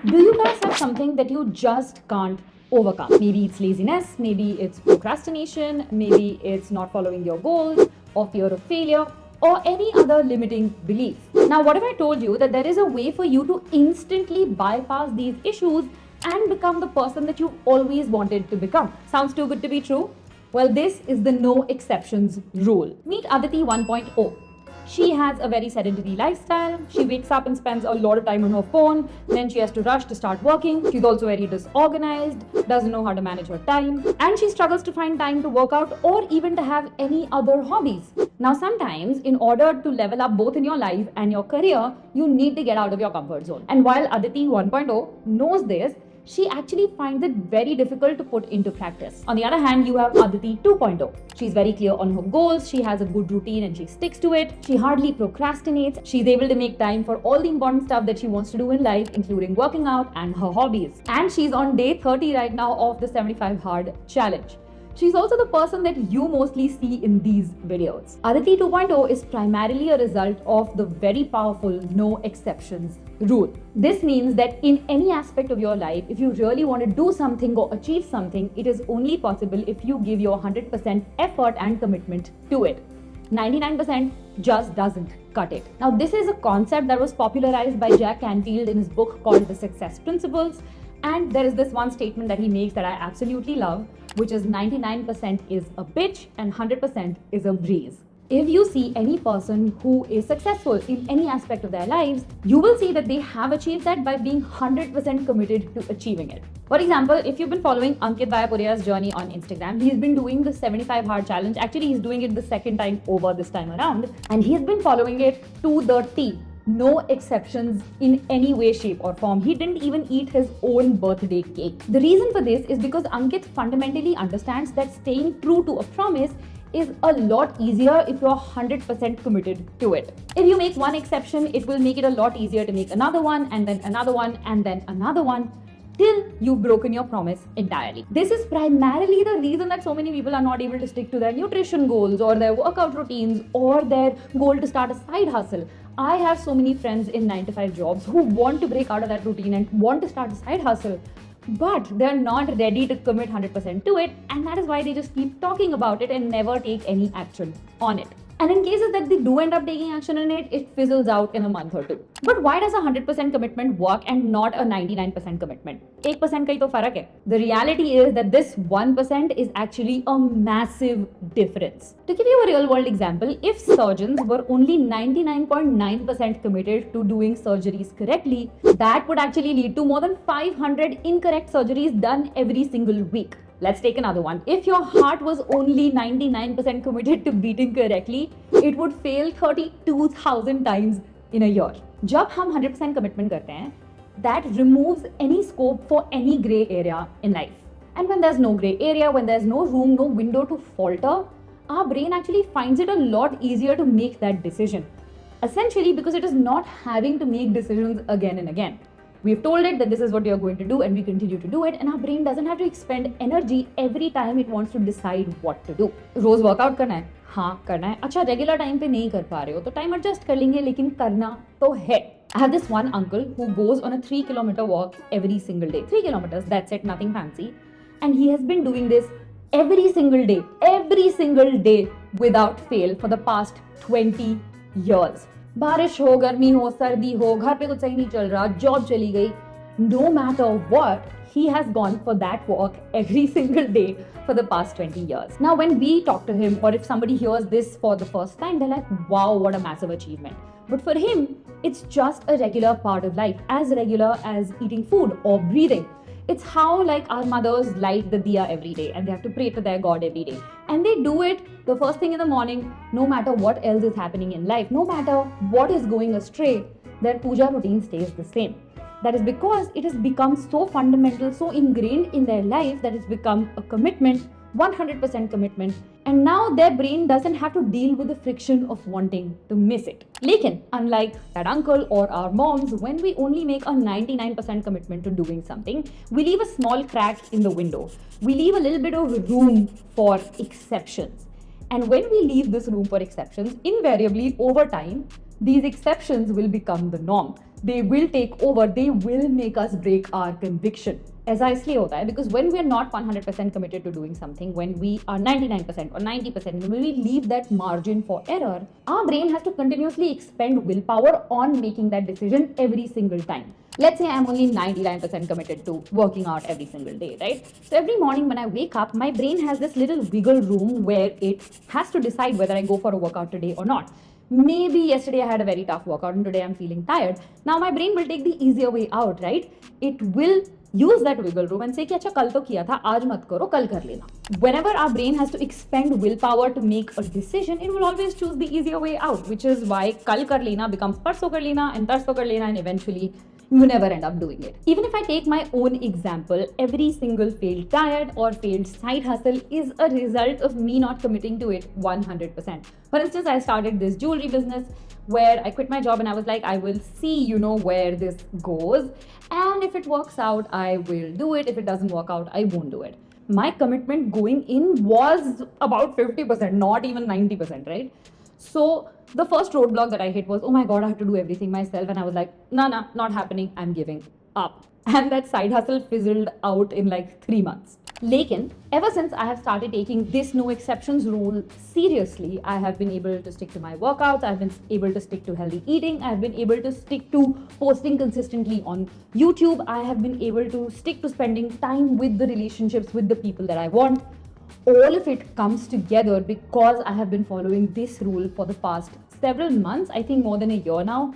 Do you guys have something that you just can't overcome? Maybe it's laziness, maybe it's procrastination, maybe it's not following your goals, or fear of failure, or any other limiting belief. Now, what if I told you that there is a way for you to instantly bypass these issues and become the person that you've always wanted to become? Sounds too good to be true? Well, this is the no exceptions rule. Meet Adete 1.0. She has a very sedentary lifestyle. She wakes up and spends a lot of time on her phone. Then she has to rush to start working. She's also very disorganized, doesn't know how to manage her time, and she struggles to find time to work out or even to have any other hobbies. Now, sometimes in order to level up both in your life and your career, you need to get out of your comfort zone. And while Adete 1.0 knows this, she actually finds it very difficult to put into practice. On the other hand, you have Adete 2.0. She's very clear on her goals, she has a good routine and she sticks to it. She hardly procrastinates. She's able to make time for all the important stuff that she wants to do in life, including working out and her hobbies. And she's on day 30 right now of the 75 Hard Challenge. She's also the person that you mostly see in these videos. Adete 2.0 is primarily a result of the very powerful no exceptions rule. This means that in any aspect of your life, if you really want to do something or achieve something, it is only possible if you give your 100% effort and commitment to it. 99% just doesn't cut it. Now, this is a concept that was popularized by Jack Canfield in his book called The Success Principles. And there is this one statement that he makes that I absolutely love, which is 99% is a bitch and 100% is a breeze. If you see any person who is successful in any aspect of their lives, you will see that they have achieved that by being 100% committed to achieving it. For example, if you've been following Ankit Vayapuria's journey on Instagram, he's been doing the 75 Hard Challenge. Actually, he's doing it the second time over this time around, and he's been following it to the T. No exceptions in any way, shape or form. He didn't even eat his own birthday cake. The reason for this is because Ankit fundamentally understands that staying true to a promise is a lot easier if you're 100% committed to it. If you make one exception, it will make it a lot easier to make another one, and then another one, and then another one, till you've broken your promise entirely. This is primarily the reason that so many people are not able to stick to their nutrition goals or their workout routines or their goal to start a side hustle. I have so many friends in 9-to-5 jobs who want to break out of that routine and want to start a side hustle, but they're not ready to commit 100% to it, and that is why they just keep talking about it and never take any action on it. And in cases that they do end up taking action on it, it fizzles out in a month or two. But why does a 100% commitment work and not a 99% commitment? 1% ka hi to farak hai. The reality is that this 1% is actually a massive difference. To give you a real world example, if surgeons were only 99.9% committed to doing surgeries correctly, that would actually lead to more than 500 incorrect surgeries done every single week. Let's take another one. If your heart was only 99% committed to beating correctly, it would fail 32,000 times in a year. जब हम 100% commitment करते हैं, that removes any scope for any gray area in life. And when there's no gray area, when there's no room, no window to falter, our brain actually finds it a lot easier to make that decision. Essentially because it is not having to make decisions again and again. We've told it that this is what you're going to do and we continue to do it, and our brain doesn't have to expend energy every time it wants to decide what to do. रोज workout करना है, हाँ करना है. अच्छा regular time पे नहीं कर पा रहे हो तो टाइम एडजस्ट कर लेंगे, लेकिन करना तो है. I have this one uncle who goes on a 3-kilometer walk every single day. 3 kilometers, that's it, nothing fancy. And he has been doing this every single day without fail for the past 20 years. बारिश हो, गर्मी हो, सर्दी हो, घर पे कुछ सही नहीं चल रहा, जॉब चली गई, no matter what, he has gone for that walk every single day for the past 20 years. Now, when we talk to him, or if somebody hears this for the first time, they're like, wow, what a massive achievement. But for him, it's just a regular part of life, as regular as eating food or breathing. It's how like our mothers light the diya every day and they have to pray to their God every day. And they do it the first thing in the morning, no matter what else is happening in life, no matter what is going astray, their puja routine stays the same. That is because it has become so fundamental, so ingrained in their life that it's become a commitment, 100% commitment, and now their brain doesn't have to deal with the friction of wanting to miss it. Lekin, unlike that uncle or our moms, when we only make a 99% commitment to doing something, we leave a small crack in the window. We leave a little bit of room for exceptions. And when we leave this room for exceptions, invariably over time, these exceptions will become the norm. they will take over, they will make us break our conviction. ऐसा इसलिए होता है because when we are not 100% committed to doing something, when we are 99% or 90%, when we leave that margin for error, our brain has to continuously expend willpower on making that decision every single time. Let's say I'm only 99% committed to working out every single day, right? So every morning when I wake up, my brain has this little wiggle room where it has to decide whether I go for a workout today or not. Maybe yesterday I had a very tough workout and today I'm feeling tired. Now my brain will take the easier way out, right? It will use that wiggle room and say कि अच्छा कल तो किया था, आज मत करो, कल कर लेना. Whenever our brain has to expend willpower to make a decision, it will always choose the easier way out, which is why कल कर लेना becomes परसों कर लेना and परसों कर लेना, and eventually you never end up doing it. Even if I take my own example, every single failed diet or failed side hustle is a result of me not committing to it 100%. For instance, I started this jewelry business where I quit my job and I was like, I will see, where this goes. And if it works out, I will do it. If it doesn't work out, I won't do it. My commitment going in was about 50%, not even 90%, right? So the first roadblock that I hit was, oh my God, I have to do everything myself. And I was like, nah, not happening. I'm giving up. And that side hustle fizzled out in like 3 months. Lekin, ever since I have started taking this no exceptions rule seriously, I have been able to stick to my workouts, I've been able to stick to healthy eating, I've been able to stick to posting consistently on YouTube, I have been able to stick to spending time with the relationships with the people that I want. All of it comes together because I have been following this rule for the past several months, I think more than a year now.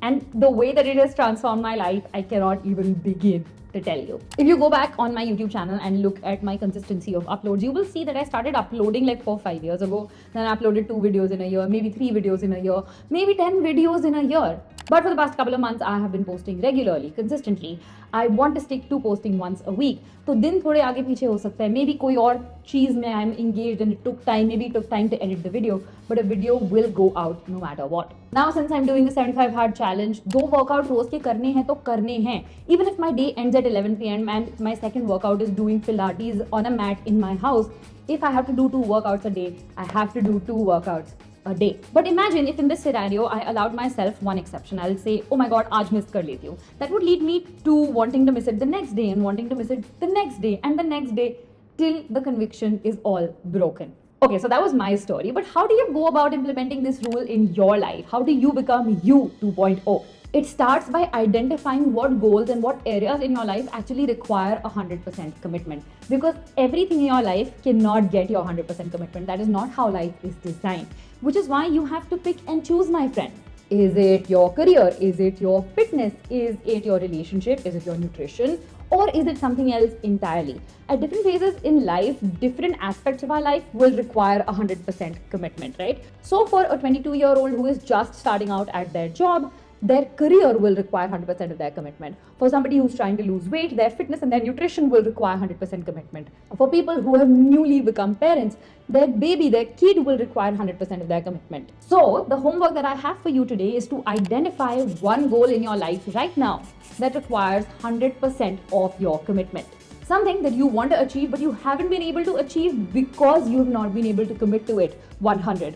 And the way that it has transformed my life, I cannot even begin to tell you. If you go back on my YouTube channel and look at my consistency of uploads, you will see that I started uploading like 4-5 years ago. Then I uploaded 2 videos in a year, maybe 3 videos in a year, maybe 10 videos in a year. But for the past couple of months, I have been posting regularly, consistently. I want to stick to posting once a week. तो दिन थोड़े आगे पीछे हो सकता है. Maybe कोई और चीज में I'm engaged and it took time. Maybe it took time to edit the video, but a video will go out no matter what. Now since I'm doing the 75 hard challenge, 2 workout रोज के करने हैं तो करने हैं. Even if my day ends at 11 p.m. and my second workout is doing Pilates on a mat in my house, if I have to do 2 workouts a day, I have to do 2 workouts a day. But imagine if in this scenario I allowed myself one exception. I'll say, oh my God, aaj miss kar leti hu. That would lead me to wanting to miss it the next day and wanting to miss it the next day and the next day till the conviction is all broken. Okay, so that was my story. But how do you go about implementing this rule in your life? How do you become you 2.0? It starts by identifying what goals and what areas in your life actually require 100% commitment. Because everything in your life cannot get your 100% commitment. That is not how life is designed. Which is why you have to pick and choose, my friend. Is it your career? Is it your fitness? Is it your relationship? Is it your nutrition? Or is it something else entirely? At different phases in life, different aspects of our life will require 100% commitment, right? So for a 22-year-old who is just starting out at their job, their career will require 100% of their commitment. For somebody who's trying to lose weight, their fitness and their nutrition will require 100% commitment. For people who have newly become parents, their baby, their kid will require 100% of their commitment. So the homework that I have for you today is to identify one goal in your life right now that requires 100% of your commitment. Something that you want to achieve but you haven't been able to achieve because you have not been able to commit to it 100%.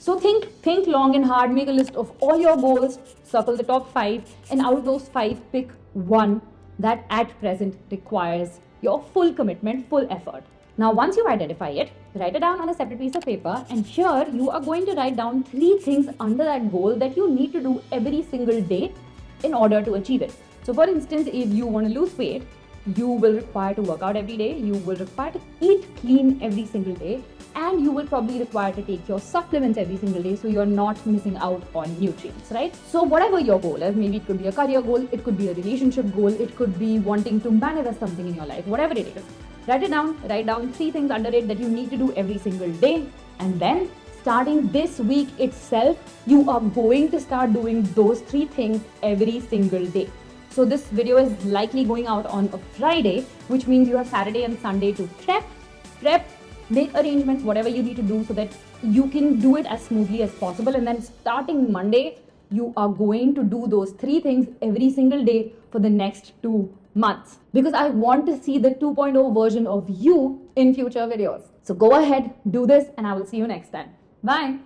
So think long and hard, make a list of all your goals, circle the top 5, and out of those 5, pick one that at present requires your full commitment, full effort. Now, once you identify it, write it down on a separate piece of paper, and here you are going to write down 3 things under that goal that you need to do every single day in order to achieve it. So for instance, if you want to lose weight, you will require to work out every day, you will require to eat clean every single day, and you will probably require to take your supplements every single day so you're not missing out on nutrients, right? So whatever your goal is, maybe it could be a career goal, it could be a relationship goal, it could be wanting to manifest something in your life, whatever it is, write down 3 things under it that you need to do every single day, and then starting this week itself, you are going to start doing those 3 things every single day. So this video is likely going out on a Friday, which means you have Saturday and Sunday to prep, make arrangements, whatever you need to do so that you can do it as smoothly as possible. And then starting Monday, you are going to do those 3 things every single day for the next 2 months. Because I want to see the 2.0 version of you in future videos. So go ahead, do this, and I will see you next time. Bye.